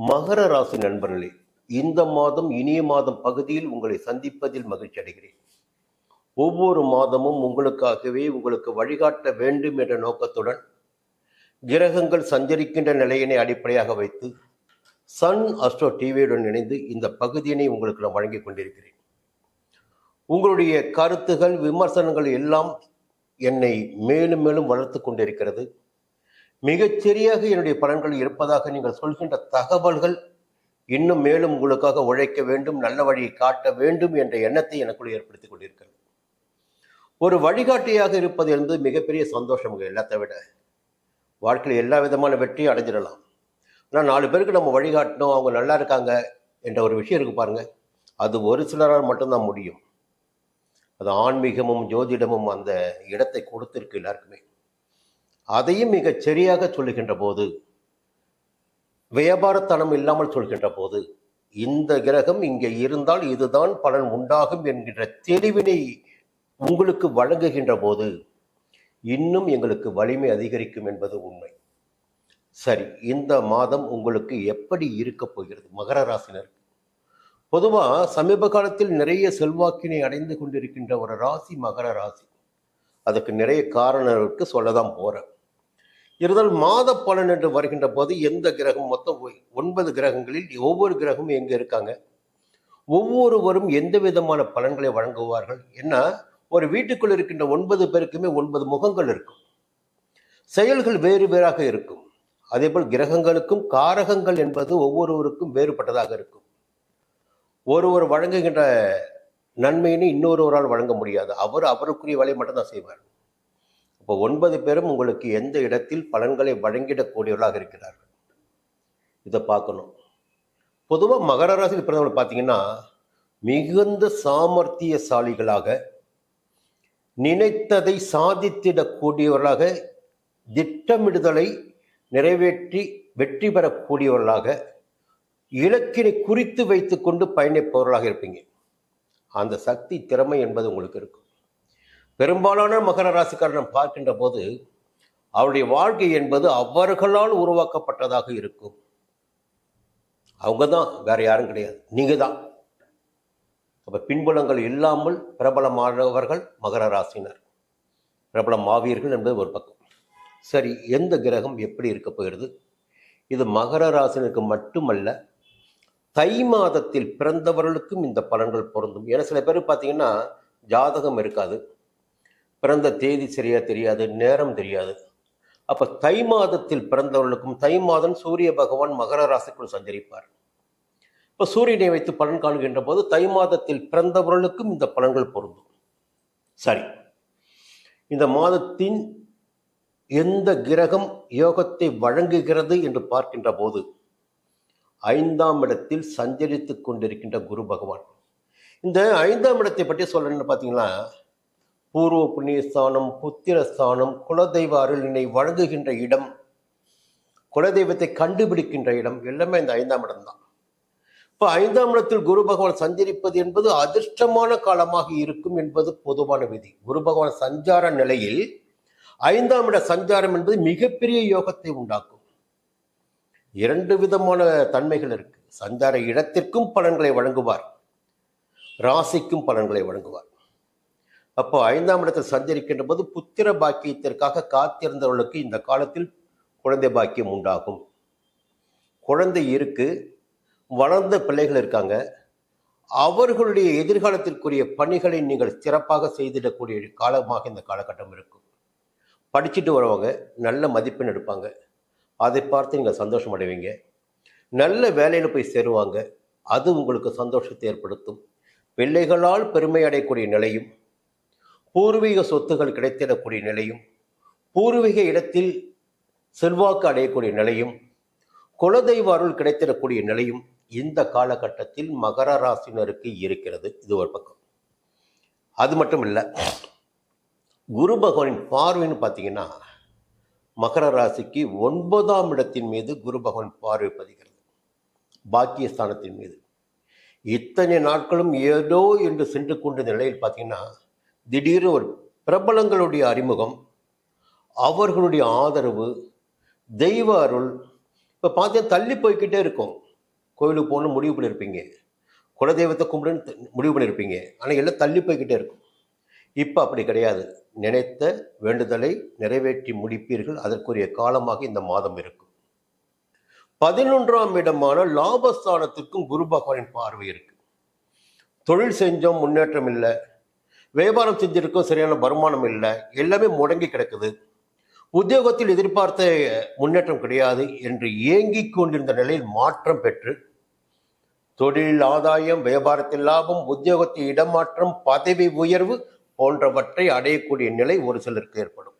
மகர ராசி நண்பர்களே, இந்த மாதம் இனிய மாதம் பகுதியில் உங்களை சந்திப்பதில் மகிழ்ச்சி அடைகிறேன். ஒவ்வொரு மாதமும் உங்களுக்காகவே உங்களுக்கு வழிகாட்ட வேண்டும் என்ற நோக்கத்துடன் கிரகங்கள் சஞ்சரிக்கின்ற நிலையினை அடிப்படையாக வைத்து சன் அஸ்ட்ரோ டிவியுடன் இணைந்து இந்த பகுதியினை உங்களுக்கு நான் வழங்கிக் கொண்டிருக்கிறேன். உங்களுடைய கருத்துகள் விமர்சனங்கள் எல்லாம் என்னை மேலும் மேலும் வளர்த்து கொண்டிருக்கிறது. மிகச்சரியாக என்னுடைய பலன்கள் இருப்பதாக நீங்கள் சொல்கின்ற தகவல்கள் இன்னும் மேலும் உங்களுக்காக உழைக்க வேண்டும், நல்ல வழியை காட்ட வேண்டும் என்ற எண்ணத்தை எனக்குள் ஏற்படுத்திக் கொண்டிருக்கிறது. ஒரு வழிகாட்டியாக இருப்பது என்பது மிகப்பெரிய சந்தோஷம். எல்லாத்தை விட வாழ்க்கையில் எல்லா விதமான வெற்றியும் அடைஞ்சிடலாம். ஆனால் 4 பேருக்கு நம்ம வழிகாட்டணும், அவங்க நல்லா இருக்காங்க என்ற ஒரு விஷயம் இருக்கு பாருங்க, அது ஒரு சிலரால் மட்டும்தான் முடியும். அது ஆன்மீகமும் ஜோதிடமும் அந்த இடத்தை கொடுத்திருக்கு எல்லாருக்குமே. அதையும் மிகச் சரியாக சொல்லுகின்ற போது, வியாபாரத்தனம் இல்லாமல் சொல்கின்ற போது, இந்த கிரகம் இங்கே இருந்தால் இதுதான் பலன் உண்டாகும் என்கின்ற தெளிவினை உங்களுக்கு வழங்குகின்ற போது இன்னும் எங்களுக்கு வலிமை அதிகரிக்கும் என்பது உண்மை. சரி, இந்த மாதம் உங்களுக்கு எப்படி இருக்க போகிறது? மகர ராசினர் பொதுவாக சமீப காலத்தில் நிறைய செல்வாக்கினை அடைந்து கொண்டிருக்கின்ற ஒரு ராசி மகர ராசி. அதுக்கு நிறைய காரணங்களுக்கு சொல்லதான் போறேன். இருந்தால் மாத பலன் என்று வருகின்ற போது எந்த கிரகம், மொத்தம் 9 கிரகங்களில் ஒவ்வொரு கிரகமும் எங்க இருக்காங்க, ஒவ்வொருவரும் எந்த விதமான பலன்களை வழங்குவார்கள். ஏன்னா ஒரு வீட்டுக்குள் இருக்கின்ற 9 பேருக்குமே 9 முகங்கள் இருக்கும், செயல்கள் வேறு வேறாக இருக்கும். அதே போல் கிரகங்களுக்கும் காரகங்கள் என்பது ஒவ்வொருவருக்கும் வேறுபட்டதாக இருக்கும். ஒருவர் வழங்குகின்ற நன்மையினை இன்னொருவரால் வழங்க முடியாது. அவருக்குரிய வேலையை மட்டும்தான் செய்வார். இப்போ 9 பேரும் உங்களுக்கு எந்த இடத்தில் பலன்களை வழங்கிடக்கூடியவர்களாக இருக்கிறார்கள், இதை பார்க்கணும். பொதுவாக மகர ராசியில் பிறந்தவர்கள் பார்த்தீங்கன்னா மிகுந்த சாமர்த்தியசாலிகளாக, நினைத்ததை சாதித்திடக்கூடியவர்களாக, திட்டமிடுதலை நிறைவேற்றி வெற்றி பெறக்கூடியவர்களாக, இலக்கினை குறித்து வைத்துக்கொண்டு பயணிப்பவர்களாக இருப்பீங்க. அந்த சக்தி திறமை என்பது உங்களுக்கு இருக்கும். பெரும்பாலான மகர ராசிக்காரன் பார்க்கின்ற போது அவருடைய வாழ்க்கை என்பது அவர்களால் உருவாக்கப்பட்டதாக இருக்கும். அவங்க தான், வேற யாரும் கிடையாது, நீங்க தான். அப்ப பின்புலங்கள் இல்லாமல் பிரபலமானவர்கள் மகர ராசினர், பிரபலமாவீர்கள் என்பது ஒரு பக்கம். சரி, எந்த கிரகம் எப்படி இருக்க போகிறது? இது மகர ராசினருக்கு மட்டுமல்ல, தை மாதத்தில் பிறந்தவர்களுக்கும் இந்த பலன்கள் பொருந்தும். ஏன்னா சில பேர் பார்த்தீங்கன்னா ஜாதகம் இருக்காது, பிறந்த தேதி சரியா தெரியாது, நேரம் தெரியாது. அப்ப தை மாதத்தில் பிறந்தவர்களுக்கும், தை மாதம் சூரிய பகவான் மகர ராசிக்குள் சஞ்சரிப்பார். இப்ப சூரியனை வைத்து பலன் காணுகின்ற போது தை மாதத்தில் பிறந்தவர்களுக்கும் இந்த பலன்கள் பொருந்தும். சரி, இந்த மாதத்தின் எந்த கிரகம் யோகத்தை வழங்குகிறது என்று பார்க்கின்ற போது 5ஆம் இடத்தில் சஞ்சரித்துக் கொண்டிருக்கின்ற குரு பகவான். இந்த 5ஆம் இடத்தை பற்றி சொல்லணும்னு பார்த்தீங்கன்னா, பூர்வ புண்ணியஸ்தானம், புத்திரஸ்தானம், குலதெய்வ அருளினை வழங்குகின்ற இடம், குலதெய்வத்தை கண்டுபிடிக்கின்ற இடம் எல்லாமே இந்த 5ஆம் இடம் தான். இப்போ 5ஆம் இடத்தில் குரு பகவான் சஞ்சரிப்பது என்பது அதிர்ஷ்டமான காலமாக இருக்கும் என்பது பொதுவான விதி. குரு பகவான் சஞ்சார நிலையில் 5ஆம் இட சஞ்சாரம் என்பது மிகப்பெரிய யோகத்தை உண்டாக்கும். 2 விதமான தன்மைகள் இருக்கு. சஞ்சார இடத்திற்கும் பலன்களை வழங்குவார், ராசிக்கும் பலன்களை வழங்குவார். அப்போ 5ஆம் இடத்தில் சஞ்சரிக்கின்ற போது புத்திர பாக்கியத்திற்காக காத்திருந்தவர்களுக்கு இந்த காலத்தில் குழந்தை பாக்கியம் உண்டாகும். குழந்தை இருக்கு, வளர்ந்த பிள்ளைகள் இருக்காங்க, அவர்களுடைய எதிர்காலத்திற்குரிய பணிகளை நீங்கள் சிறப்பாக செய்திடக்கூடிய காலமாக இந்த காலகட்டம் இருக்கும். படிச்சுட்டு வரவங்க நல்ல மதிப்பெண் எடுப்பாங்க, அதை பார்த்து நீங்கள் சந்தோஷம் அடைவீங்க. நல்ல வேலையில் போய் சேருவாங்க, அது உங்களுக்கு சந்தோஷத்தை ஏற்படுத்தும். பிள்ளைகளால் பெருமை அடையக்கூடிய நிலையும், பூர்வீக சொத்துகள் கிடைத்திடக்கூடிய நிலையும், பூர்வீக இடத்தில் செல்வாக்கு அடையக்கூடிய நிலையும், குலதெய்வ அருள் கிடைத்திடக்கூடிய நிலையும் இந்த காலகட்டத்தில் மகர ராசினருக்கு இருக்கிறது. இது ஒரு பக்கம். அது மட்டும் இல்லை, குரு பகவானின் பார்வைன்னு பார்த்தீங்கன்னா மகர ராசிக்கு 9ஆம் இடத்தின் மீது குரு பகவான் பார்வை பதிகிறது, பாக்கியஸ்தானத்தின் மீது. இத்தனை நாட்களும் ஏதோ என்று சென்று கொண்ட நிலையில் பார்த்தீங்கன்னா திடீர்னு ஒரு பிரபலங்களுடைய அறிமுகம், அவர்களுடைய ஆதரவு, தெய்வ அருள் இப்போ பார்த்தீங்கன்னா தள்ளி போய்கிட்டே இருக்கும். கோயிலுக்கு போகணும்னு முடிவு பண்ணியிருப்பீங்க, குலதெய்வத்தை கும்பிடுன்னு முடிவு பண்ணியிருப்பீங்க. ஆனால் எல்லாம் தள்ளி போய்கிட்டே இருக்கும். இப்போ அப்படி கிடையாது. நினைத்த வேண்டுதலை நிறைவேற்றி முடிப்பீர்கள். அதற்குரிய காலமாக இந்த மாதம் இருக்கும். 11ஆம் இடமான லாபஸ்தானத்திற்கும் குரு பகவானின் பார்வை இருக்கு. தொழில் செஞ்சோம், முன்னேற்றம் இல்லை. வியாபாரம் செஞ்சிருக்கோம், சரியான வருமானம் இல்லை. எல்லாமே முடங்கி கிடக்குது. உத்தியோகத்தில் எதிர்பார்த்த முன்னேற்றம் கிடையாது என்று ஏங்கிக் கொண்டிருந்த நிலையில் மாற்றம் பெற்று தொழில் ஆதாயம், வியாபாரத்தில் லாபம், உத்தியோகத்தில் இடமாற்றம், பதவி உயர்வு போன்றவற்றை அடையக்கூடிய நிலை ஒரு சிலருக்கு ஏற்படும்.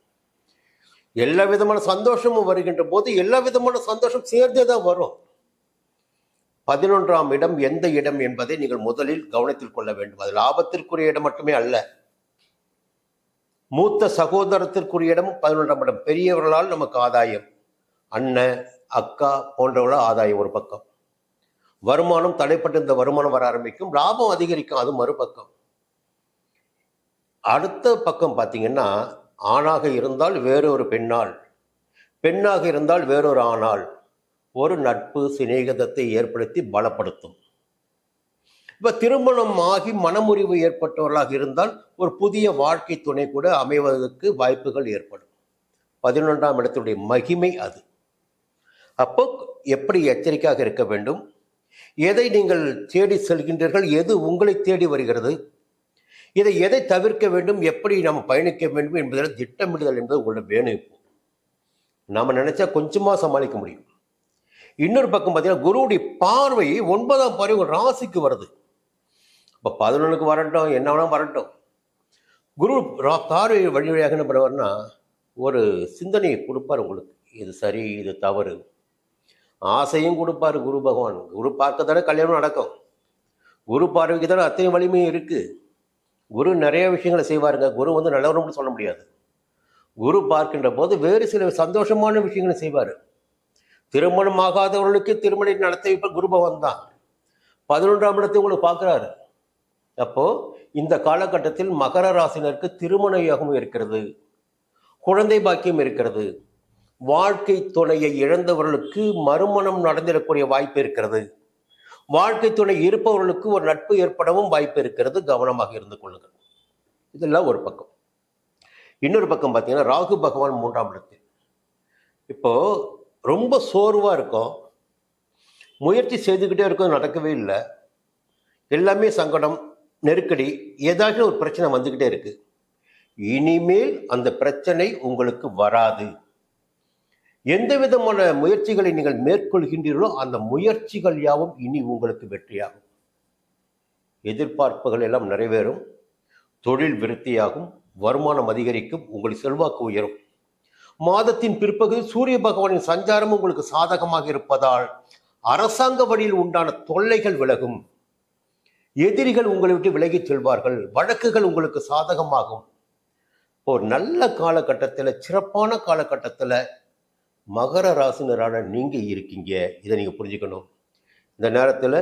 எல்லா விதமான சந்தோஷமும் வருகின்ற போது எல்லா விதமான சந்தோஷம் சேர்ந்தே தான் வரும். 11ஆம் இடம் எந்த இடம் என்பதை நீங்கள் முதலில் கவனத்தில் கொள்ள வேண்டும். அது லாபத்திற்குரிய இடம் மட்டுமே அல்ல. மூத்த சகோதரத்திற்குரிய இடம் 11ஆம் இடம். பெரியவர்களால் நமக்கு ஆதாயம், அண்ணன் அக்கா போன்றவர்களால் ஆதாயம் ஒரு பக்கம். வருமானம் தடைப்பட்டிருந்த வருமானம் வர ஆரம்பிக்கும், லாபம் அதிகரிக்கும், அது மறுபக்கம். அடுத்த பக்கம் பார்த்தீங்கன்னா, ஆணாக இருந்தால் வேறொரு பெண்ணால், பெண்ணாக இருந்தால் வேறொரு ஆணால் ஒரு நட்பு சிநேகிதத்தை ஏற்படுத்தி பலப்படுத்தும். இப்போ திருமணம் ஆகி மனமுறிவு ஏற்பட்டவர்களாக இருந்தால் ஒரு புதிய வாழ்க்கை துணை கூட அமைவதற்கு வாய்ப்புகள் ஏற்படும். 11ஆம் இடத்துடைய மகிமை அது. அப்போ எப்படி எச்சரிக்கையாக இருக்க வேண்டும்? எதை நீங்கள் தேடி செல்கின்றீர்கள்? எது உங்களை தேடி வருகிறது? எதை தவிர்க்க வேண்டும்? எப்படி நாம் பயணிக்க வேண்டும் என்பதில் திட்டமிடுதல் என்பது உங்களுக்கு வேணும். இப்போ நாம் நினைச்சா கொஞ்சமா சமாளிக்க முடியும். இன்னொரு பக்கம் பார்த்தீங்கன்னா, குருவுடைய பார்வை 9ஆம் பார்வை ஒரு ராசிக்கு வருது. இப்போ 11க்கு வரட்டும், என்ன வேணாலும் வரட்டும், குரு பார்வை வழியாக என்ன பண்ணுவார்னா ஒரு சிந்தனையை கொடுப்பார் உங்களுக்கு. இது சரி, இது தவறு. ஆசையும் கொடுப்பார் குரு பகவான். குரு பார்க்க தானே கல்யாணம் நடக்கும். குரு பார்வைக்கு தானே அத்தனை வலிமையும் இருக்கு. குரு நிறைய விஷயங்களை செய்வாருங்க. குரு நல்லவரும் சொல்ல முடியாது. குரு பார்க்கின்ற போது வேறு சில சந்தோஷமான விஷயங்களை செய்வார். திருமணம் ஆகாதவர்களுக்கு திருமணம் நடத்த வைப்ப குரு பகவான் தான். 11ஆம் இடத்தை உங்களுக்கு பார்க்குறாரு. அப்போ இந்த காலகட்டத்தில் மகர ராசினருக்கு திருமண யோகம் இருக்கிறது, குழந்தை பாக்கியம் இருக்கிறது. வாழ்க்கை துணையை இழந்தவர்களுக்கு மறுமணம் நடந்திடக்கூடிய வாய்ப்பு இருக்கிறது. வாழ்க்கை துணை இருப்பவர்களுக்கு ஒரு நட்பு ஏற்படவும் வாய்ப்பு இருக்கிறது. கவனமாக இருந்து கொள்ளுங்கள். இதெல்லாம் ஒரு பக்கம். இன்னொரு பக்கம் பார்த்தீங்கன்னா, ராகு பகவான் 3ஆம் இடத்தில். இப்போ ரொம்ப சோர்வாக இருக்கும், முயற்சி செய்துக்கிட்டே இருக்கும், நடக்கவே இல்லை, எல்லாமே சங்கடம், நெருக்கடி, ஏதாச்சும் ஒரு பிரச்சனை வந்துக்கிட்டே இருக்கு. இனிமேல் அந்த பிரச்சனை உங்களுக்கு வராது. எந்த விதமான முயற்சிகளை நீங்கள் மேற்கொள்கின்றீர்களோ அந்த முயற்சிகள் யாவும் இனி உங்களுக்கு வெற்றியாகும். எதிர்பார்ப்புகள் எல்லாம் நிறைவேறும், தொழில் விருத்தியாகும், வருமானம் அதிகரிக்கும், உங்கள் செல்வாக்கு உயரும். மாதத்தின் பிற்பகுதியில் சூரிய பகவானின் சஞ்சாரம் உங்களுக்கு சாதகமாக இருப்பதால் அரசாங்க வழியில் உண்டான தொல்லைகள் விலகும். எதிரிகள் உங்களை விட்டு விலகிச் செல்வார்கள். வழக்குகள் உங்களுக்கு சாதகமாகும். ஒரு நல்ல காலகட்டத்தில், சிறப்பான காலகட்டத்தில் மகர ராசினரான நீங்கள் இருக்கீங்க. இதை நீங்கள் புரிஞ்சுக்கணும். இந்த நேரத்தில்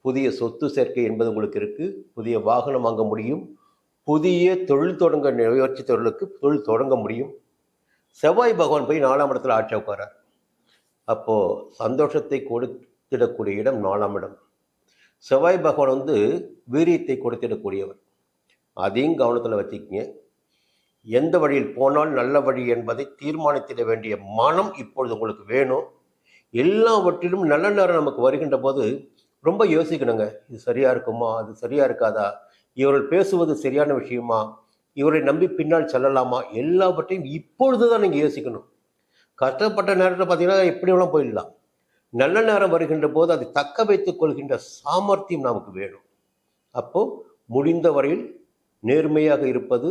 புதிய சொத்து சேர்க்கை என்பது உங்களுக்கு இருக்குது. புதிய வாகனம் வாங்க முடியும். புதிய தொழில் தொடங்க முயற்சித்தவர்களுக்கு தொழில் தொடங்க முடியும். செவ்வாய் பகவான் போய் 4ஆம் இடத்துல ஆட்சி உட்காரார். அப்போது சந்தோஷத்தை கொடுத்திடக்கூடிய இடம் 4ஆம் இடம். செவ்வாய் பகவான் வீரியத்தை கொடுத்திடக்கூடியவர். அதையும் கவனத்தில் வச்சுக்கிங்க. எந்த வழியில் போனால் நல்ல வழி என்பதை தீர்மானித்திட வேண்டிய மனம் இப்பொழுது உங்களுக்கு வேணும். எல்லாவற்றிலும் நல்ல நேரம் நமக்கு வருகின்ற போது ரொம்ப யோசிக்கணுங்க. இது சரியா இருக்குமா, அது சரியா இருக்காதா, இவர்கள் பேசுவது சரியான விஷயமா, இவரை நம்பி பின்னால் செல்லலாமா, எல்லாவற்றையும் இப்பொழுது தான் நீங்கள் யோசிக்கணும். கஷ்டப்பட்ட நேரத்தில் பார்த்தீங்கன்னா எப்படி வேணாலும் போயிடலாம். நல்ல நேரம் வருகின்ற போது அதை தக்க வைத்துக் கொள்கின்ற சாமர்த்தியம் நமக்கு வேணும். அப்போ முடிந்த வரையில் நேர்மையாக இருப்பது,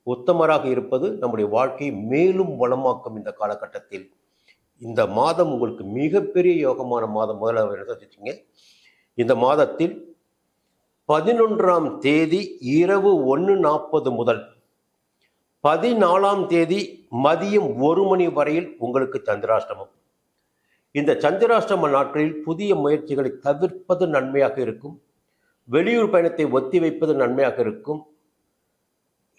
உத்தமராக இருப்பது நம்முடைய வாழ்க்கையை மேலும் வளமாக்கும். இந்த காலகட்டத்தில் இந்த மாதம் உங்களுக்கு மிகப்பெரிய யோகமான மாதம். முதல்ல வச்சுங்க, இந்த மாதத்தில் 11ஆம் தேதி இரவு 1:40 முதல் 14ஆம் தேதி மதியம் 1 மணி வரையில் உங்களுக்கு சந்திராஷ்டமம். இந்த சந்திராஷ்டம நாட்களில் புதிய முயற்சிகளை தவிர்ப்பது நன்மையாக இருக்கும். வெளியூர் பயணத்தை ஒத்தி வைப்பது நன்மையாக இருக்கும்.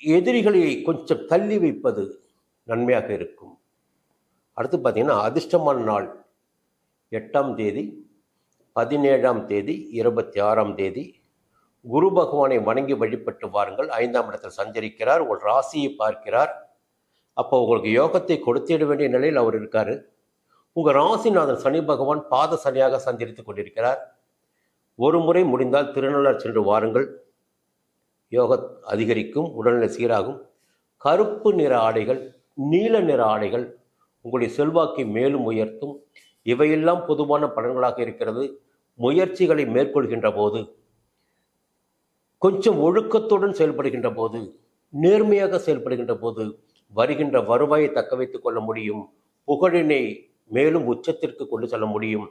எதிரிகளை கொஞ்சம் தள்ளி வைப்பது நன்மையாக இருக்கும். அடுத்து பார்த்தீங்கன்னா, அதிர்ஷ்டமான நாள் 8ஆம் தேதி 17ஆம் தேதி 26ஆம் தேதி குரு பகவானை வணங்கி வழிபட்டு வாருங்கள். 5ஆம் இடத்தில் சஞ்சரிக்கிறார், ஒரு ராசியை பார்க்கிறார். அப்போ உங்களுக்கு யோகத்தை கொடுத்திட வேண்டிய நிலையில் அவர் இருக்காரு. உங்கள் ராசிநாதன் சனி பகவான் பாத சனியாக சஞ்சரித்துக் கொண்டிருக்கிறார். ஒரு முறை முடிந்தால் திருநள்ளாறு சென்று வாருங்கள். யோக அதிகரிக்கும், உடல்நிலை சீராகும். கருப்பு நிற ஆடைகள், நீல நிற ஆடைகள் உங்களுடைய செல்வாக்கை மேலும் உயர்த்தும். இவையெல்லாம் பொதுவான பலன்களாக இருக்கிறது. முயற்சிகளை மேற்கொள்கின்ற போது, கொஞ்சம் ஒழுக்கத்துடன் செயல்படுகின்ற போது, நேர்மையாக செயல்படுகின்ற போது வருகின்ற வருவாயை தக்க வைத்துக் கொள்ள முடியும். புகழினை மேலும் உச்சத்திற்கு கொண்டு செல்ல முடியும்.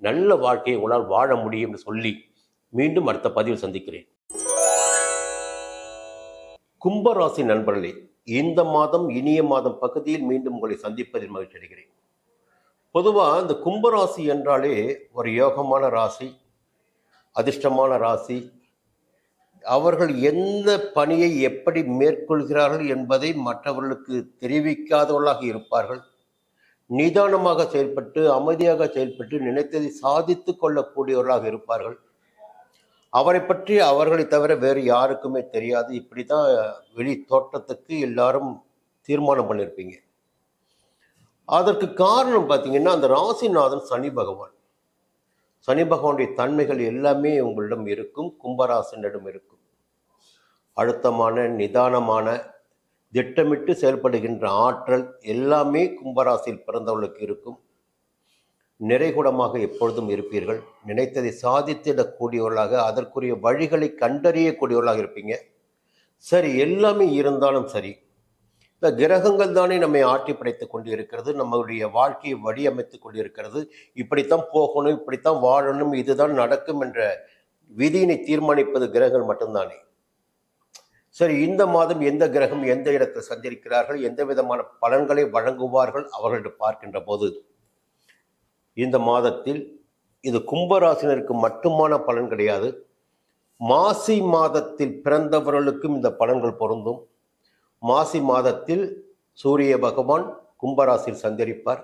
நல்ல வாழ்க்கையை உங்களால் வாழ முடியும் என்று சொல்லி மீண்டும் அடுத்த பதிவில் சந்திக்கிறேன். கும்பராசி நண்பர்களே, இந்த மாதம் இனிய மாதம் பகுதியில் மீண்டும் உங்களை சந்திப்பதில் மகிழ்ச்சி அடைகிறேன். பொதுவாக இந்த கும்பராசி என்றாலே ஒரு யோகமான ராசி, அதிர்ஷ்டமான ராசி. அவர்கள் எந்த பணியை எப்படி மேற்கொள்கிறார்கள் என்பதை மற்றவர்களுக்கு தெரிவிக்காதவர்களாக இருப்பார்கள். நிதானமாக செயல்பட்டு, அமைதியாக செயல்பட்டு நினைத்ததை சாதித்து கொள்ளக்கூடியவர்களாக இருப்பார்கள். அவரை பற்றி அவர்களை தவிர வேறு யாருக்குமே தெரியாது. இப்படி தான் வெளி தோற்றத்துக்கு எல்லாரும் தீர்மானம் பண்ணியிருப்பீங்க. அதற்கு காரணம் பார்த்தீங்கன்னா, அந்த ராசிநாதன் சனி பகவான். சனி பகவானுடைய தன்மைகள் எல்லாமே உங்களிடம் இருக்கும், கும்பராசினிடம் இருக்கும். அழுத்தமான, நிதானமான, திட்டமிட்டு செயல்படுகின்ற ஆற்றல் எல்லாமே கும்பராசியில் பிறந்தவர்களுக்கு இருக்கும். நிறைகுடமாக எப்பொழுதும் இருப்பீர்கள். நினைத்ததை சாதித்திடக்கூடியவர்களாக, அதற்குரிய வழிகளை கண்டறியக்கூடியவர்களாக இருப்பீங்க. சரி, எல்லாமே இருந்தாலும் சரி, இந்த கிரகங்கள் தானே நம்மை ஆட்டி படைத்து கொண்டு இருக்கிறது, நம்மளுடைய வாழ்க்கையை வடிவமைத்து கொண்டு இருக்கிறது. இப்படித்தான் போகணும், இப்படித்தான் வாழணும், இதுதான் நடக்கும் என்ற விதியினை தீர்மானிப்பது கிரகங்கள் மட்டும்தானே. சரி, இந்த மாதம் எந்த கிரகம் எந்த இடத்தில் சஞ்சரிக்கிறார்கள், எந்த விதமான பலன்களை வழங்குவார்கள் அவர்களிடம் பார்க்கின்ற போது, இந்த மாதத்தில் இது கும்பராசினருக்கு மட்டுமான பலன் கிடையாது. மாசி மாதத்தில் பிறந்தவர்களுக்கும் இந்த பலன்கள் பொருந்தும். மாசி மாதத்தில் சூரிய பகவான் கும்பராசியில் சஞ்சரிப்பார்.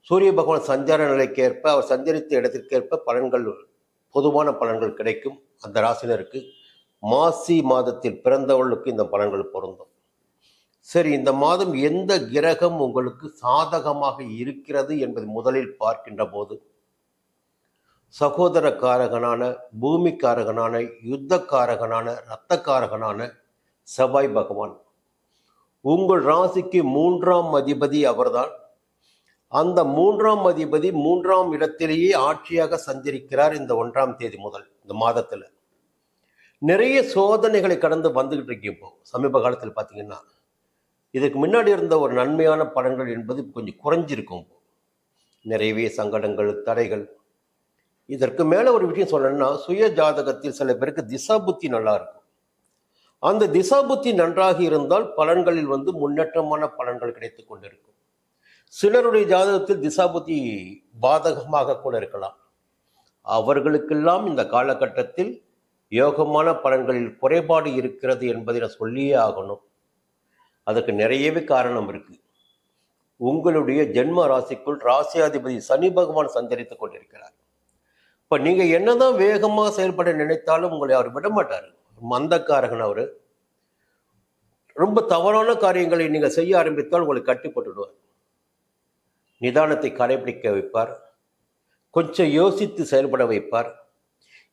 சூரிய பகவான் சஞ்சார நிலைக்கேற்ப, அவர் சஞ்சரித்த இடத்திற்கேற்ப பலன்கள், பொதுவான பலன்கள் கிடைக்கும் அந்த ராசினருக்கு. மாசி மாதத்தில் பிறந்தவர்களுக்கு இந்த பலன்கள் பொருந்தும். சரி, இந்த மாதம் எந்த கிரகம் உங்களுக்கு சாதகமாக இருக்கிறது என்பதை முதலில் பார்க்கின்ற போது, சகோதர காரகனான, பூமி காரகனான, யுத்த காரகனான, இரத்த காரகனான செவ்வாய் பகவான். உங்கள் ராசிக்கு 3ஆம் அதிபதி அவர்தான். அந்த 3ஆம் அதிபதி 3ஆம் இடத்திலேயே ஆட்சியாக சஞ்சரிக்கிறார். இந்த 1ஆம் தேதி முதல் இந்த மாதத்தில் நிறைய சோதனைகளை கடந்து வந்துகிட்டு இருக்கீங்க. இப்போ சமீப காலத்தில் பார்த்தீங்கன்னா, இதுக்கு முன்னாடி இருந்த ஒரு நன்மையான பலன்கள் என்பது கொஞ்சம் குறைஞ்சிருக்கும். நிறையவே சங்கடங்கள், தடைகள். இதற்கு மேலே ஒரு விஷயம் சொல்லணும்னா, சுய ஜாதகத்தில் சில பேருக்கு திசா புத்தி நல்லா இருக்கும். அந்த திசா புத்தி நன்றாக இருந்தால் பலன்களில் முன்னேற்றமான பலன்கள் கிடைத்து கொண்டிருக்கும். சிலருடைய ஜாதகத்தில் திசா புத்தி பாதகமாக கூட இருக்கலாம். அவர்களுக்கெல்லாம் இந்த காலகட்டத்தில் யோகமான பலன்களில் குறைபாடு இருக்கிறது என்பதை நான் சொல்லியே ஆகணும். அதுக்கு நிறையவே காரணம் இருக்கு. உங்களுடைய ஜென்ம ராசிக்குள் ராசியாதிபதி சனி பகவான் சஞ்சரித்துக் கொண்டிருக்கிறார். இப்ப நீங்க என்னதான் வேகமா செயல்பட நினைத்தாலும் உங்களை அவர் விட மாட்டார். மந்தக்காரகன் அவரு. ரொம்ப தவறான காரியங்களை நீங்க செய்ய ஆரம்பித்தால் உங்களை கட்டி போட்டுடுவார். நிதானத்தை கடைபிடிக்க வைப்பார். கொஞ்சம் யோசித்து செயல்பட வைப்பார்.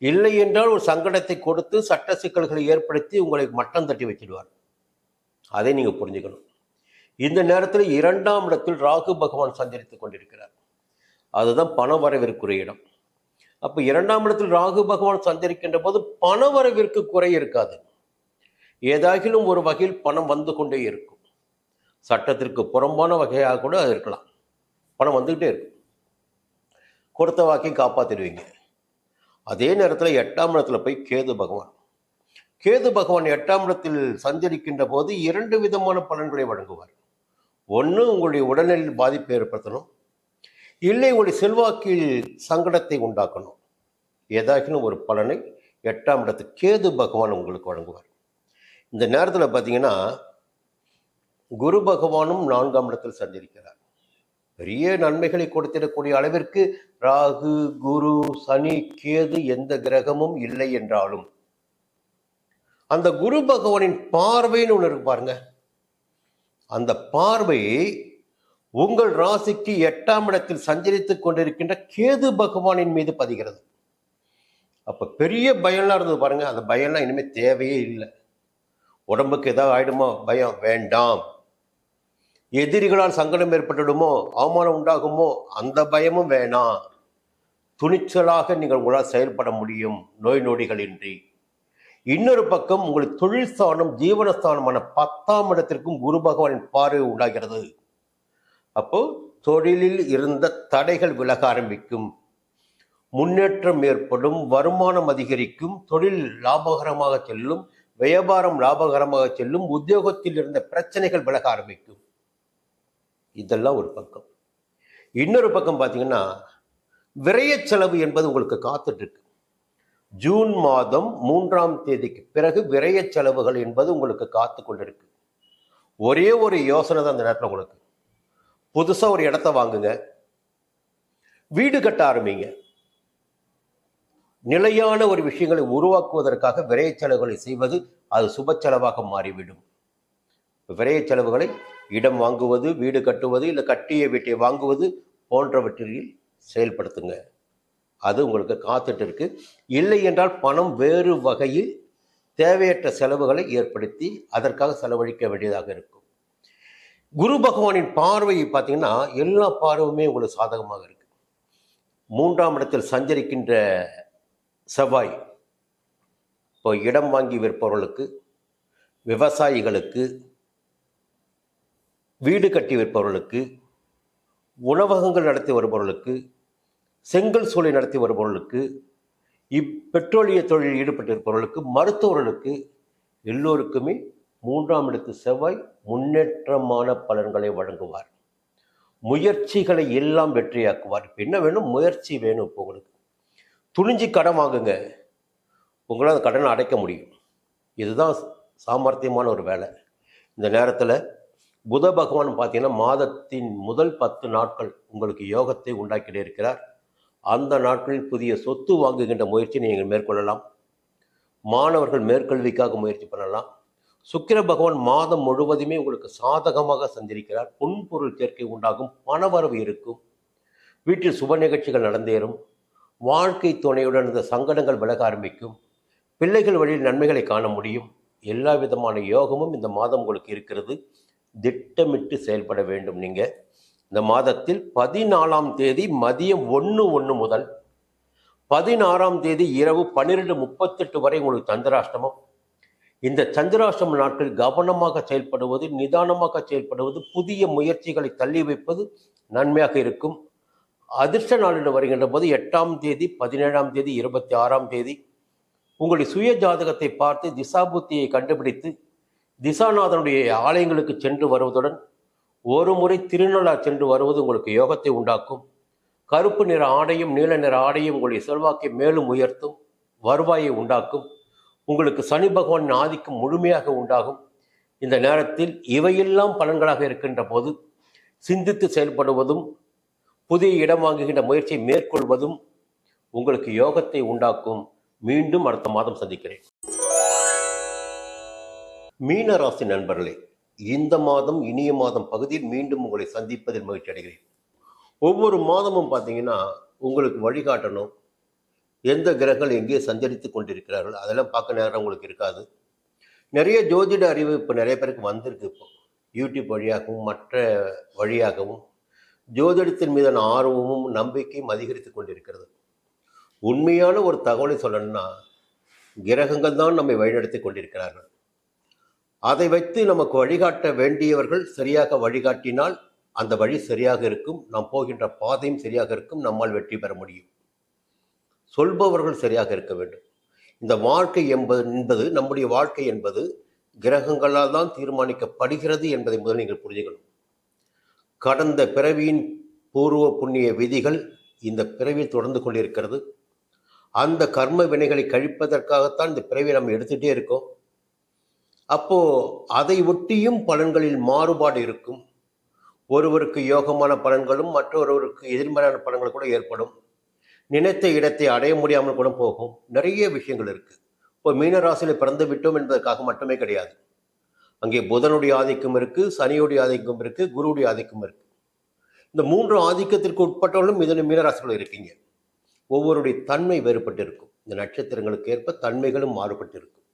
இல்லை என்றால் ஒரு சங்கடத்தை கொடுத்து சட்ட சிக்கல்களை ஏற்படுத்தி உங்களை மட்டம் தட்டி வச்சிடுவார். அதை நீங்க புரிஞ்சுக்கணும். இந்த நேரத்தில் 2ஆம் இடத்தில் ராகு பகவான் சஞ்சரித்துக் கொண்டிருக்கிறார். அதுதான் பண வரவிற்குரிய இடம். அப்ப 2ஆம் இடத்தில் ராகு பகவான் சஞ்சரிக்கின்ற போது பண வரவிற்கு குறை இருக்காது. ஏதாகிலும் ஒரு வகையில் பணம் வந்து கொண்டே இருக்கும். சட்டத்திற்கு புறம்பான வகையாக கூட அது இருக்கலாம். பணம் வந்துகிட்டே இருக்கும். கொடுத்த வாக்கையும் காப்பாற்றிடுவீங்க. அதே நேரத்தில் 8ஆம் இடத்துல போய் கேது பகவான் 8ஆம் இடத்தில் சஞ்சரிக்கின்ற போது 2 விதமான பலன்களை வழங்குவார். ஒன்று, உங்களுடைய உடல்நிலையில் பாதிப்பை ஏற்படுத்தணும். இல்லை, உங்களுடைய செல்வாக்கில் சங்கடத்தை உண்டாக்கணும். ஏதாகிலும் ஒரு பலனை 8ஆம் இடத்து கேது பகவான் உங்களுக்கு வழங்குவார். இந்த நேரத்தில் பார்த்தீங்கன்னா, குரு பகவானும் 4ஆம் இடத்தில் சஞ்சரிக்கிறார். பெரிய நன்மைகளை கொடுத்திடக்கூடிய அளவிற்கு ராகு, குரு, சனி, கேது எந்த கிரகமும் இல்லை என்றாலும் அந்த குரு பகவானின் பார்வைன்னு ஒன்று இருக்கு பாருங்க. அந்த பார்வை உங்கள் ராசிக்கு 8ஆம் இடத்தில் சஞ்சரித்துக் கொண்டிருக்கின்ற கேது பகவானின் மீது பதிகிறது. அப்ப பெரிய பயம்லாம் இருந்தது பாருங்க, அந்த பயம்லாம் இனிமே தேவையே இல்லை. உடம்புக்கு ஏதாவது ஆயிடுமோ பயம் வேண்டாம். எதிரிகளால் சங்கடம் ஏற்பட்டுடுமோ, அவமானம் உண்டாகுமோ, அந்த பயமும் வேணாம். துணிச்சலாக நீங்கள் உங்களால் செயல்பட முடியும் நோய் நொடிகளின்றி. இன்னொரு பக்கம் உங்களுக்கு தொழில் ஸ்தானம், ஜீவனஸ்தானமான 10ஆம் இடத்திற்கும் குரு பகவானின் பார்வை உண்டாகிறது. அப்போ தொழிலில் இருந்த தடைகள் விலக ஆரம்பிக்கும், முன்னேற்றம் ஏற்படும், வருமானம் அதிகரிக்கும், தொழில் லாபகரமாக செல்லும், வியாபாரம் லாபகரமாக செல்லும், உத்தியோகத்தில் இருந்த பிரச்சனைகள் விலக ஆரம்பிக்கும். இதெல்லாம் ஒரு பக்கம். இன்னொரு பக்கம் பார்த்தீங்கன்னா விரய செலவு என்பது உங்களுக்கு காத்துட்டு இருக்கு. ஜூன் மாதம் 3ஆம் தேதிக்கு பிறகு விரய செலவுகள் என்பது உங்களுக்கு காத்து கொண்டிருக்கு. ஒரே ஒரு யோசனை தான் அந்த நேரத்தில் உங்களுக்கு. புதுசாக ஒரு இடத்த வாங்குங்க, வீடு கட்ட ஆரம்பிங்க. நிலையான ஒரு விஷயங்களை உருவாக்குவதற்காக விரய செலவுகளை செய்வது அது சுப செலவாக மாறிவிடும். விரய செலவுகளை இடம் வாங்குவது, வீடு கட்டுவது, இல்லை கட்டிய வீட்டை வாங்குவது போன்றவற்றில் செயல்படுத்துங்க. அது உங்களுக்கு காத்துட்டு இருக்கு. இல்லை என்றால் பணம் வேறு வகையில் தேவையற்ற செலவுகளை ஏற்படுத்தி அதற்காக செலவழிக்க வேண்டியதாக இருக்கும். குரு பகவானின் பார்வையை பார்த்தீங்கன்னா எல்லா பார்வையுமே உங்களுக்கு சாதகமாக இருக்கு. 3ஆம் இடத்தில் சஞ்சரிக்கின்ற செவ்வாய் இப்போ இடம் வாங்கி விற்பவர்களுக்கு, விவசாயிகளுக்கு, வீடு கட்டி விற்பவர்களுக்கு, உணவகங்கள் நடத்தி வருபவர்களுக்கு, செங்கல் சூளை நடத்தி வருபவர்களுக்கு, பெட்ரோலிய தொழிலில் ஈடுபட்டிருப்பவர்களுக்கு, மருத்துவர்களுக்கு எல்லோருக்குமே 3ஆம் இடத்து செவ்வாய் முன்னேற்றமான பலன்களை வழங்குவார். முயற்சிகளை எல்லாம் வெற்றியாக்குவார். இப்போ என்ன வேணும்? முயற்சி வேணும். இப்போ உங்களுக்கு துணிஞ்சு கடன் வாங்குங்க, உங்களால் அந்த கடனை அடைக்க முடியும். இதுதான் சாமர்த்தியமான ஒரு வேலை. இந்த நேரத்தில் புத பகவான் பார்த்தீங்கன்னா மாதத்தின் முதல் 10 நாட்கள் உங்களுக்கு யோகத்தை உண்டாக்கிட்டே இருக்கிறார். அந்த நாட்களில் புதிய சொத்து வாங்குகின்ற முயற்சியை நீங்கள் மேற்கொள்ளலாம். மாணவர்கள் மேற்கல்விக்காக முயற்சி பண்ணலாம். சுக்கிர பகவான் மாதம் முழுவதுமே உங்களுக்கு சாதகமாக சஞ்சரிக்கிறார். பொன்பொருள் சேர்க்கை உண்டாகும், பணவரவு இருக்கும், வீட்டில் சுப நிகழ்ச்சிகள் நடந்தேறும், வாழ்க்கை துணையுடன் இந்த சங்கடங்கள் விலக ஆரம்பிக்கும், பிள்ளைகள் வழியில் நன்மைகளை காண முடியும். எல்லா விதமான யோகமும் இந்த மாதம் உங்களுக்கு இருக்கிறது. திட்டமிட்டு செயல்பட வேண்டும். நீங்கள் இந்த மாதத்தில் 14ஆம் தேதி மதியம் 1:01 முதல் 16ஆம் தேதி இரவு 12:38 வரை உங்களுக்கு சந்திராஷ்டமம். இந்த சந்திராஷ்டம நாட்கள் கவனமாக செயல்படுவது, நிதானமாக செயல்படுவது, புதிய முயற்சிகளை தள்ளி வைப்பது நன்மையாக இருக்கும். அதிர்ஷ்ட நாளில் வருகின்ற போது 8ஆம் தேதி, 17ஆம் தேதி, 26ஆம் தேதி உங்களுடைய சுய ஜாதகத்தை பார்த்து திசாபுத்தியை கண்டுபிடித்து திசாநாதனுடைய ஆலயங்களுக்கு சென்று வருவதுடன் ஒரு முறை திருநள்ளாறு சென்று வருவது உங்களுக்கு யோகத்தை உண்டாக்கும். கருப்பு நிற ஆடையும் நீல நிற ஆடையும் உங்களுடைய செல்வாக்கை மேலும் உயர்த்தும், வருவாயை உண்டாக்கும். உங்களுக்கு சனி பகவானின் ஆதிக்கம் முழுமையாக உண்டாகும். இந்த நேரத்தில் இவையெல்லாம் பலன்களாக இருக்கின்ற போது சிந்தித்து செயல்படுவதும், புதிய இடம் வாங்குகின்ற முயற்சியை மேற்கொள்வதும் உங்களுக்கு யோகத்தை உண்டாக்கும். மீண்டும் அடுத்த மாதம் சந்திக்கிறேன். மீன ராசி நண்பர்களே, இந்த மாதம் இனிய மாதம் பகுதியில் மீண்டும் உங்களை சந்திப்பதில் மகிழ்ச்சி அடைகிறேன். ஒவ்வொரு மாதமும் பார்த்தீங்கன்னா உங்களுக்கு வழிகாட்டணும். எந்த கிரகங்கள் எங்கே சஞ்சரித்து கொண்டிருக்கிறார்கள் அதெல்லாம் பார்க்க நேரம் உங்களுக்கு இருக்காது. நிறைய ஜோதிட அறிவு இப்போ நிறைய பேருக்கு வந்திருக்கு. இப்போ யூடியூப் வழியாகவும் மற்ற வழியாகவும் ஜோதிடத்தின் மீதான ஆர்வமும் நம்பிக்கையும் அதிகரித்து கொண்டிருக்கிறது. உண்மையான ஒரு தகவலை சொல்லணும்னா கிரகங்கள் தான் நம்மை வழிநடத்தி கொண்டிருக்கிறார்கள். அதை வைத்து நமக்கு வழிகாட்ட வேண்டியவர்கள் சரியாக வழிகாட்டினால் அந்த வழி சரியாக இருக்கும், நாம் போகின்ற பாதையும் சரியாக இருக்கும், நம்மால் வெற்றி பெற முடியும். சொல்பவர்கள் சரியாக இருக்க வேண்டும். இந்த வாழ்க்கை என்பது நம்முடைய வாழ்க்கை என்பது கிரகங்களால் தான் தீர்மானிக்கப்படுகிறது என்பதை முதல் நீங்கள் புரிஞ்சுக்கணும். கடந்த பிறவியின் பூர்வ புண்ணிய விதிகள் இந்த பிறவியில் தொடர்ந்து கொண்டிருக்கிறது. அந்த கர்ம வினைகளை கழிப்பதற்காகத்தான் இந்த பிறவியை நம்ம எடுத்துகிட்டே இருக்கோம். அப்போ அதை ஒட்டியும் பலன்களில் மாறுபாடு இருக்கும். ஒருவருக்கு யோகமான பலன்களும் மற்றொருவருக்கு எதிர்மறையான பலன்கள் கூட ஏற்படும். நினைத்த இடத்தை அடைய முடியாமல் கூட போகும். நிறைய விஷயங்கள் இருக்கு. இப்போ மீனராசியில் பிறந்து விட்டோம் என்பதற்காக மட்டுமே கிடையாது. அங்கே புதனுடைய ஆதிக்கம் இருக்கு, சனியுடைய ஆதிக்கம் இருக்கு, குருவுடைய ஆதிக்கம் இருக்கு. இந்த 3 ஆதிக்கத்திற்கு உட்பட்டவர்களும் இதனை மீனராசிகள் இருக்கீங்க. ஒவ்வொருடைய தன்மை வேறுபட்டு இருக்கும். இந்த நட்சத்திரங்களுக்கு ஏற்ப தன்மைகளும் மாறுபட்டு இருக்கும்.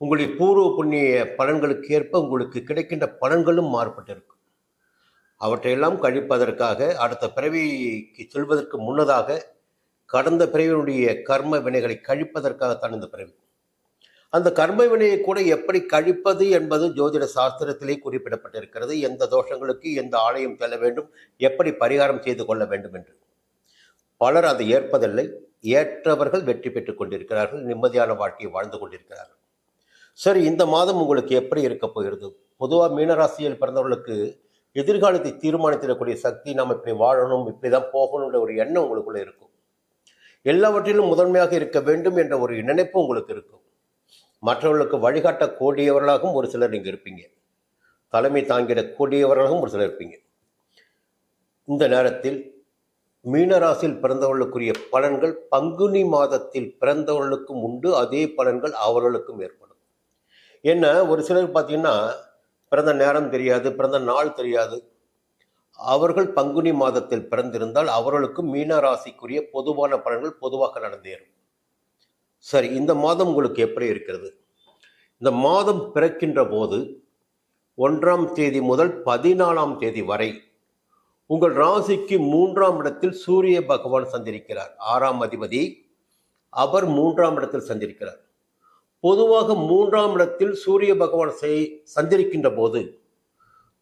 உங்களுடைய பூர்வ புண்ணிய பலன்களுக்கு ஏற்ப உங்களுக்கு கிடைக்கின்ற பலன்களும் மாறுபட்டு இருக்கும். அவற்றையெல்லாம் கழிப்பதற்காக அடுத்த பிறவிக்கு செல்வதற்கு முன்னதாக கடந்த பிறவியினுடைய கர்ம வினைகளை கழிப்பதற்காகத்தான் இந்த பிறவி. அந்த கர்ம வினையை கூட எப்படி கழிப்பது என்பது ஜோதிட சாஸ்திரத்திலே குறிப்பிடப்பட்டிருக்கிறது. எந்த தோஷங்களுக்கு எந்த ஆலயம் செல்ல வேண்டும், எப்படி பரிகாரம் செய்து கொள்ள வேண்டும் என்று. பலர் அதை ஏற்பதில்லை. ஏற்றவர்கள் வெற்றி பெற்றுக் கொண்டிருக்கிறார்கள், நிம்மதியான வாழ்க்கையை வாழ்ந்து கொண்டிருக்கிறார்கள். சரி, இந்த மாதம் உங்களுக்கு எப்படி இருக்க போகிறது? பொதுவாக மீனராசியில் பிறந்தவர்களுக்கு எதிர்காலத்தை தீர்மானித்திடக்கூடிய சக்தி, நாம் இப்படி வாழணும், இப்படிதான் போகணுன்ற ஒரு எண்ணம் உங்களுக்குள்ள இருக்கும். எல்லாவற்றிலும் முதன்மையாக இருக்க வேண்டும் என்ற ஒரு நினைப்பு உங்களுக்கு இருக்கும். மற்றவர்களுக்கு வழிகாட்டக்கூடியவர்களாகவும் ஒரு சிலர் நீங்கள் இருப்பீங்க. தலைமை தாங்கிடக்கூடியவர்களாகவும் ஒரு சிலர் இருப்பீங்க. இந்த நேரத்தில் மீனராசியில் பிறந்தவர்களுக்குரிய பலன்கள் பங்குனி மாதத்தில் பிறந்தவர்களுக்கும் உண்டு. அதே பலன்கள் அவர்களுக்கும் ஏற்படும். என்ன, ஒரு சிலர் பார்த்தீங்கன்னா பிறந்த நேரம் தெரியாது, பிறந்த நாள் தெரியாது. அவர்கள் பங்குனி மாதத்தில் பிறந்திருந்தால் அவர்களுக்கும் மீனராசிக்குரிய பொதுவான பலன்கள் பொதுவாக நடந்தேறும். சரி, இந்த மாதம் உங்களுக்கு எப்படி இருக்கிறது? இந்த மாதம் பிறக்கின்ற போது 1ஆம் தேதி முதல் 14ஆம் தேதி வரை உங்கள் ராசிக்கு 3ஆம் இடத்தில் சூரிய பகவான் சஞ்சரிக்கிறார். 6ஆம் அதிபதி அவர் 3ஆம் இடத்தில் சஞ்சரிக்கிறார். பொதுவாக 3ஆம் இடத்தில் சூரிய பகவான் சஞ்சரிக்கின்ற போது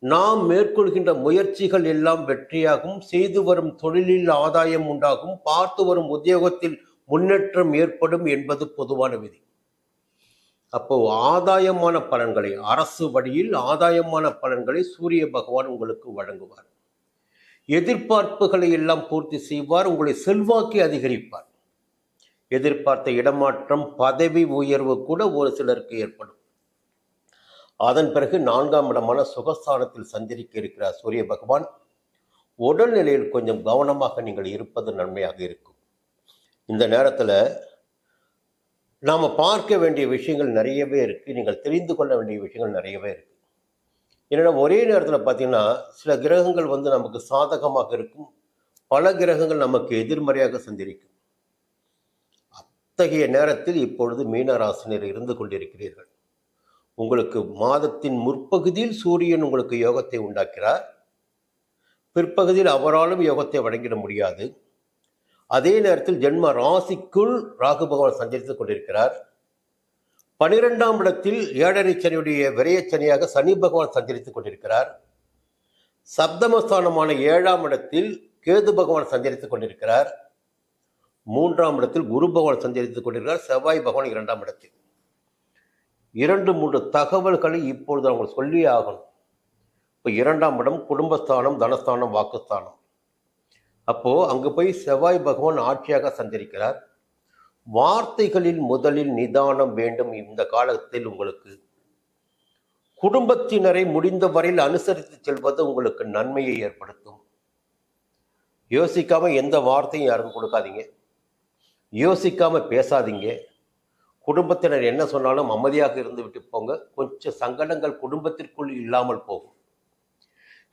நாம் மேற்கொள்கின்ற முயற்சிகள் எல்லாம் வெற்றியாகும், செய்து வரும் தொழிலில் ஆதாயம் உண்டாகும், பார்த்து வரும் உத்தியோகத்தில் முன்னேற்றம் ஏற்படும் என்பது பொதுவான விதி. அப்போ ஆதாயமான பலன்களை, அரசு வழியில் ஆதாயமான பலன்களை சூரிய பகவான் உங்களுக்கு வழங்குவார். எதிர்பார்ப்புகளை எல்லாம் பூர்த்தி செய்வார். உங்களை செல்வாக்கை அதிகரிப்பார். எதிர்பார்த்த இடமாற்றம், பதவி உயர்வு கூட ஒரு சிலருக்கு ஏற்படும். அதன் பிறகு 4ஆம் இடமான சுகஸ்தானத்தில் சஞ்சரிக்க இருக்கிறார் சூரிய பகவான். உடல்நிலையில் கொஞ்சம் கவனமாக நீங்கள் இருப்பது நன்மையாக இருக்கும். இந்த நேரத்தில் நாம் பார்க்க வேண்டிய விஷயங்கள் நிறையவே இருக்குது. நீங்கள் தெரிந்து கொள்ள வேண்டிய விஷயங்கள் நிறையவே இருக்குது. என்னென்னா, ஒரே நேரத்தில் பார்த்தீங்கன்னா சில கிரகங்கள் நமக்கு சாதகமாக இருக்கும், பல கிரகங்கள் நமக்கு எதிர்மறையாக சஞ்சரிக்கும். அத்தகைய நேரத்தில் இப்பொழுது மீனராசினர் இருந்து கொண்டிருக்கிறீர்கள். உங்களுக்கு மாதத்தின் முற்பகுதியில் சூரியன் உங்களுக்கு யோகத்தை உண்டாக்கிறார். பிற்பகுதியில் அவராலும் யோகத்தை வழங்கிட முடியாது. அதே நேரத்தில் ஜென்ம ராசிக்குள் ராகு பகவான் சஞ்சரித்துக் கொண்டிருக்கிறார். 12ஆம் இடத்தில் 7.5 சனியுடைய விரயச்சனியாக சனி பகவான் சஞ்சரித்துக் கொண்டிருக்கிறார். சப்தமஸ்தானமான 7ஆம் இடத்தில் கேது பகவான் சஞ்சரித்துக் கொண்டிருக்கிறார். 3ஆம் இடத்தில் குரு பகவான் சஞ்சரித்துக் கொண்டிருக்கிறார். செவ்வாய் பகவான் 2ஆம் இடத்தில். 2-3 தகவல்களை இப்பொழுது அவங்க சொல்லி ஆகணும். இப்போ 2ஆம் இடம் குடும்பஸ்தானம், தனஸ்தானம், வாக்குஸ்தானம். அப்போ அங்கு போய் செவ்வாய் பகவான் ஆட்சியாக சஞ்சரிக்கிறார். வார்த்தைகளில் முதலில் நிதானம் வேண்டும். இந்த காலத்தில் உங்களுக்கு குடும்பத்தினரை முடிந்த வரையில் அனுசரித்து செல்வது உங்களுக்கு நன்மையை ஏற்படுத்தும். யோசிக்காம எந்த வார்த்தையும் யாருக்கும் கொடுக்காதீங்க. யோசிக்காம பேசாதீங்க. குடும்பத்தினர் என்ன சொன்னாலும் அமைதியாக இருந்து விட்டு போங்க. கொஞ்சம் சங்கடங்கள் குடும்பத்திற்குள் இல்லாமல் போகும்.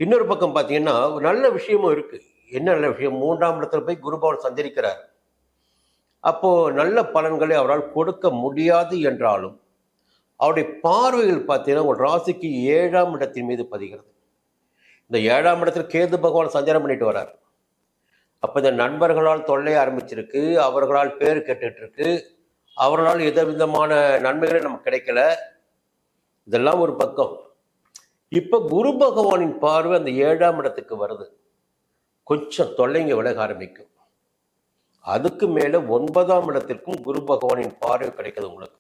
இன்னொரு பக்கம் பார்த்தீங்கன்னா நல்ல விஷயமும் இருக்கு. என்ன நல்ல விஷயம்? 3ஆம் இடத்துல போய் குருபவன் சஞ்சரிக்கிறார். அப்போ நல்ல பலன்களை அவரால் கொடுக்க முடியாது என்றாலும் அவருடைய பார்வைகள் பார்த்தீங்கன்னா உங்கள் ராசிக்கு 7ஆம் இடத்தின் மீது பதிகிறது. இந்த 7ஆம் இடத்தில் கேது பகவான் சஞ்சாரம் பண்ணிட்டு வர்றார். அப்போ இந்த நண்பர்களால் தொல்லை ஆரம்பிச்சிருக்கு, அவர்களால் பேர் கேட்டுட்டு இருக்கு, அவர்களால் எந்த விதமான நன்மைகளும் நமக்கு கிடைக்கல. இதெல்லாம் ஒரு பக்கம். இப்போ குரு பகவானின் பார்வை அந்த 7ஆம் இடத்துக்கு வருது. கொஞ்சம் தொல்லைங்க விலக ஆரம்பிக்கும். அதுக்கு மேலே 9ஆம் இடத்திற்கும் குரு பகவானின் பார்வை கிடைக்குது உங்களுக்கு.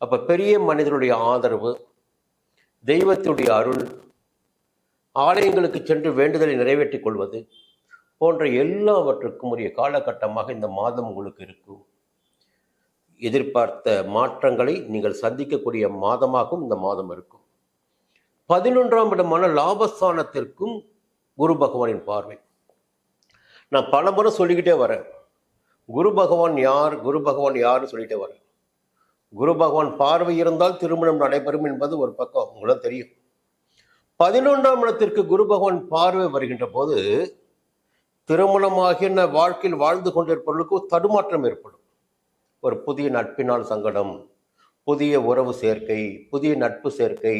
அப்போ பெரிய மனிதனுடைய ஆதரவு, தெய்வத்துடைய அருள், ஆலயங்களுக்கு சென்று வேண்டுதலை நிறைவேற்றிக் கொள்வது போன்ற எல்லாவற்றுக்கும் உரிய காலகட்டமாக இந்த மாதம் உங்களுக்கு இருக்கும். எதிர்பார்த்த மாற்றங்களை நீங்கள் சந்திக்கக்கூடிய மாதமாகவும் இந்த மாதம் இருக்கும். 11ஆம் இடமான லாபஸ்தானத்திற்கும் குரு பகவானின் பார்வை. நான் பல முறை சொல்லிக்கிட்டே வரேன், குரு பகவான் யார், குரு பகவான் யாருன்னு சொல்லிட்டே வரேன். குரு பகவான் பார்வை இருந்தால் திருமணம் நடைபெறும் என்பது ஒரு பக்கம், உங்களுக்கு தெரியும். 11ஆம் இடத்திற்கு குரு பகவான் பார்வை வருகின்ற போது திருமணமாகிய வாழ்க்கையில் வாழ்ந்து கொண்டிருப்பவர்களுக்கு ஒரு தடுமாற்றம் ஏற்படும். ஒரு புதிய நட்பினால் சங்கடம், புதிய உறவு சேர்க்கை, புதிய நட்பு சேர்க்கை,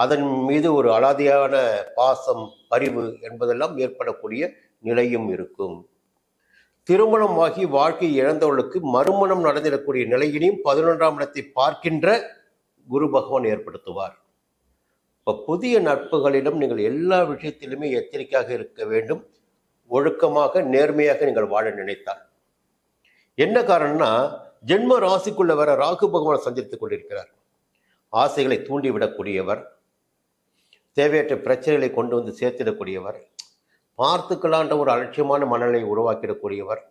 அதன் மீது ஒரு அலாதியான பாசம், பரிவு என்பதெல்லாம் ஏற்படக்கூடிய நிலையும் இருக்கும். திருமணமாகி வாழ்க்கை இழந்தவர்களுக்கு மறுமணம் நடந்திடக்கூடிய நிலையினையும் 11ஆம் இடத்தை பார்க்கின்ற குரு பகவான் ஏற்படுத்துவார். இப்போ புதிய நட்புகளிடம் நீங்கள் எல்லா விஷயத்திலுமே எச்சரிக்கையாக இருக்க வேண்டும். ஒழுக்கமாக நேர்மையாக நீங்கள் வாழ நினைத்தால். என்ன காரணம்னா, ஜென்ம ராசிக்குள்ள வர ராகு பகவான் சஞ்சரித்துக் கொண்டிருக்கிறார். ஆசைகளை தூண்டிவிடக்கூடியவர், தேவையற்ற பிரச்சனைகளை கொண்டு வந்து சேர்த்திடக்கூடியவர், பார்த்துக்கலான்ற ஒரு அலட்சியமான மனநிலையை உருவாக்கிடக்கூடியவர்.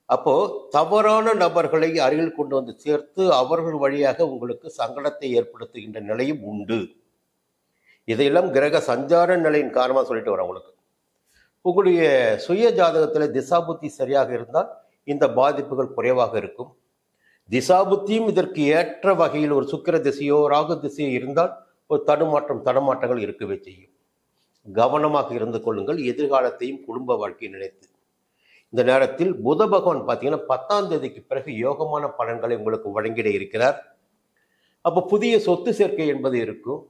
அப்போ தவறான நபர்களை அருகில் கொண்டு வந்து சேர்த்து அவர்கள் வழியாக உங்களுக்கு சங்கடத்தை ஏற்படுத்துகின்ற நிலையும் உண்டு. இதையெல்லாம் கிரக சஞ்சார நிலையின் காரணமாக சொல்லிட்டு வரேன். உங்களுடைய சுய ஜாதகத்தில் திசாபுத்தி சரியாக இருந்தால் இந்த பாதிப்புகள் குறைவாக இருக்கும். திசாபுத்தியும் இதற்கு ஏற்ற வகையில் ஒரு சுக்கிர திசையோ ராகு திசையோ இருந்தால் ஒரு தடமாற்றங்கள் இருக்கவே செய்யும். கவனமாக இருந்து கொள்ளுங்கள், எதிர்காலத்தையும் குடும்ப வாழ்க்கையை நினைத்து. இந்த நேரத்தில் புத பகவான் பார்த்தீங்கன்னா 10ஆம் தேதிக்கு பிறகு யோகமான பலன்களை உங்களுக்கு வழங்கிட இருக்கிறார். அப்போ புதிய சொத்து சேர்க்கை என்பது இருக்கும்.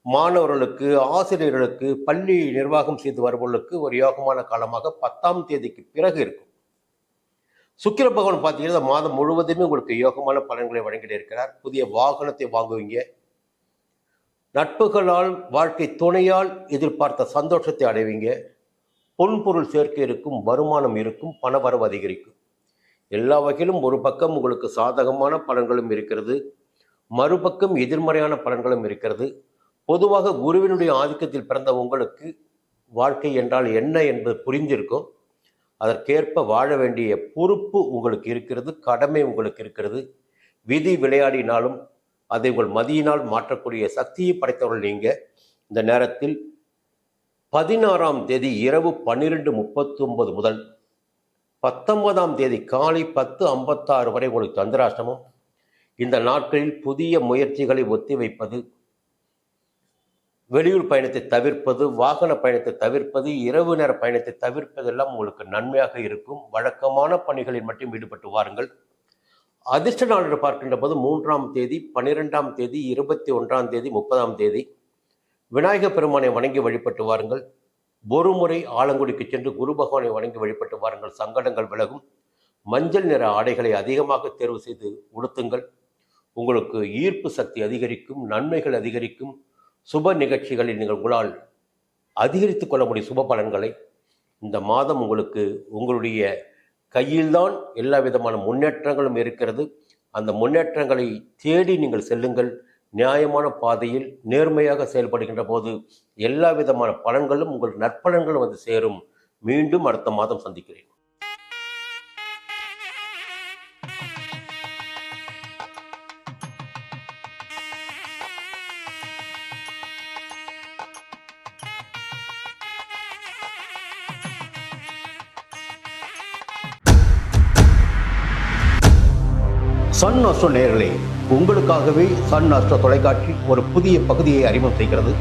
மாணவர்களுக்கு, ஆசிரியர்களுக்கு, பள்ளி நிர்வாகம் செய்து வருபவர்களுக்கு ஒரு யோகமான காலமாக 10ஆம் தேதிக்கு பிறகு இருக்கும். சுக்கிர பகவான் பார்த்தீங்கன்னா மாதம் முழுவதுமே உங்களுக்கு யோகமான பலன்களை வழங்கிட இருக்கிறார். புதிய வாகனத்தை வாங்குவீங்க. நட்புகளால், வாழ்க்கை துணையால் எதிர்பார்த்த சந்தோஷத்தை அடைவீங்க. பொன்பொருள் சேர்க்கை இருக்கும், வருமானம் இருக்கும், பணவரவு அதிகரிக்கும். எல்லா வகையிலும் ஒரு பக்கம் உங்களுக்கு சாதகமான பலன்களும் இருக்கிறது, மறுபக்கம் எதிர்மறையான பலன்களும் இருக்கிறது. பொதுவாக குருவினுடைய ஆதிக்கத்தில் பிறந்த உங்களுக்கு வாழ்க்கை என்றால் என்ன என்பது புரிந்திருக்கும். அதற்கேற்ப வாழ வேண்டிய பொறுப்பு உங்களுக்கு இருக்கிறது, கடமை உங்களுக்கு இருக்கிறது. விதி விளையாடினாலும் அதை உங்கள் மதியினால் மாற்றக்கூடிய சக்தியை படைத்தவர்கள் நீங்க. இந்த நேரத்தில் 16ஆம் தேதி இரவு 12:39 முதல் 19ஆம் தேதி காலை 10:56 வரை உங்களுக்கு சந்திராஷ்டமம். இந்த நாட்களில் புதிய முயற்சிகளை ஒத்திவைப்பது, வெளியூர் பயணத்தை தவிர்ப்பது, வாகன பயணத்தை தவிர்ப்பது, இரவு நேர பயணத்தை தவிர்ப்பதெல்லாம் உங்களுக்கு நன்மையாக இருக்கும். வழக்கமான பணிகளில் மட்டும் ஈடுபட்டு வாருங்கள். அதிர்ஷ்ட நாள் என்று பார்க்கின்ற போது 3ஆம் தேதி, 12ஆம் தேதி, 21ஆம் தேதி, 30ஆம் தேதி விநாயகப் பெருமானை வணங்கி வழிபட்டு வாருங்கள். ஒரு முறை ஆலங்குடிக்கு சென்று குரு பகவானை வணங்கி வழிபட்டு வாருங்கள். சங்கடங்கள் விலகும். மஞ்சள் நிற ஆடைகளை அதிகமாக தேர்வு செய்து உடுத்துங்கள். உங்களுக்கு ஈர்ப்பு சக்தி அதிகரிக்கும், நன்மைகள் அதிகரிக்கும். சுப நிகழ்ச்சிகளில் நீங்கள் உங்களால் அதிகரித்து கொள்ள முடியும் சுப பலன்களை. இந்த மாதம் உங்களுக்கு உங்களுடைய கையில்தான் எல்லா விதமான முன்னேற்றங்களும் இருக்கிறது. அந்த முன்னேற்றங்களை தேடி நீங்கள் செல்லுங்கள். நியாயமான பாதையில் நேர்மையாக செயல்படுகின்ற போது எல்லா விதமான பலன்களும் உங்கள் நற்பலன்களும் வந்து சேரும். மீண்டும் அடுத்த மாதம் சந்திக்கிறேன். சன் அஸ்ட்ரோ நேயர்களே, உங்களுக்காகவே சன் அஸ்ட்ரோ தொலைக்காட்சி ஒரு புதிய பகுதியை அறிமுகம் செய்கிறது.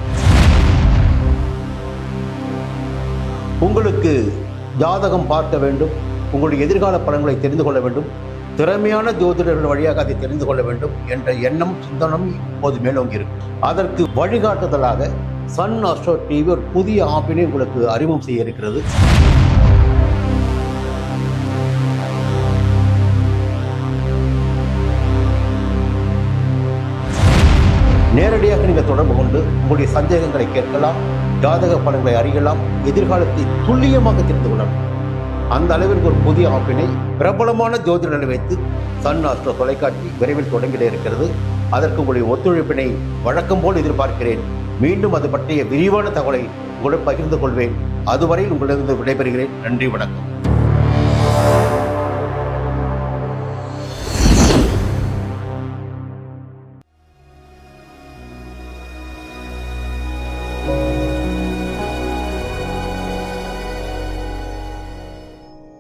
உங்களுக்கு ஜாதகம் பார்க்க வேண்டும், உங்களுடைய எதிர்கால பலன்களை தெரிந்து கொள்ள வேண்டும், திறமையான ஜோதிடர்கள் வழியாக அதை தெரிந்து கொள்ள வேண்டும் என்ற எண்ணம், சிந்தனம் இப்போது மேலோங்கி இருக்கு. அதற்கு வழிகாட்டுதலாக சன் அஸ்ட்ரோ டிவி ஒரு புதிய ஆப்பினை உங்களுக்கு அறிமுகம் செய்ய இருக்கிறது. நேரடியாக நீங்கள் தொடர்பு கொண்டு உங்களுடைய சந்தேகங்களை கேட்கலாம், ஜாதக பலன்களை அறியலாம், எதிர்காலத்தை துல்லியமாக தெரிந்து கொள்ளலாம். அந்த அளவிற்கு ஒரு புதிய ஆப்பினை பிரபலமான ஜோதிடர்களை வைத்து சன் அஸ்ட்ரோ தொலைக்காட்சி விரைவில் தொடங்கிட இருக்கிறது. அதற்கு உங்களுடைய ஒத்துழைப்பினை வழக்கம் போல் எதிர்பார்க்கிறேன். மீண்டும் அது பற்றிய விரிவான தகவலை உங்களுடன் பகிர்ந்து கொள்வேன். அதுவரையில் உங்களிடம் விடைபெறுகிறேன். நன்றி, வணக்கம்.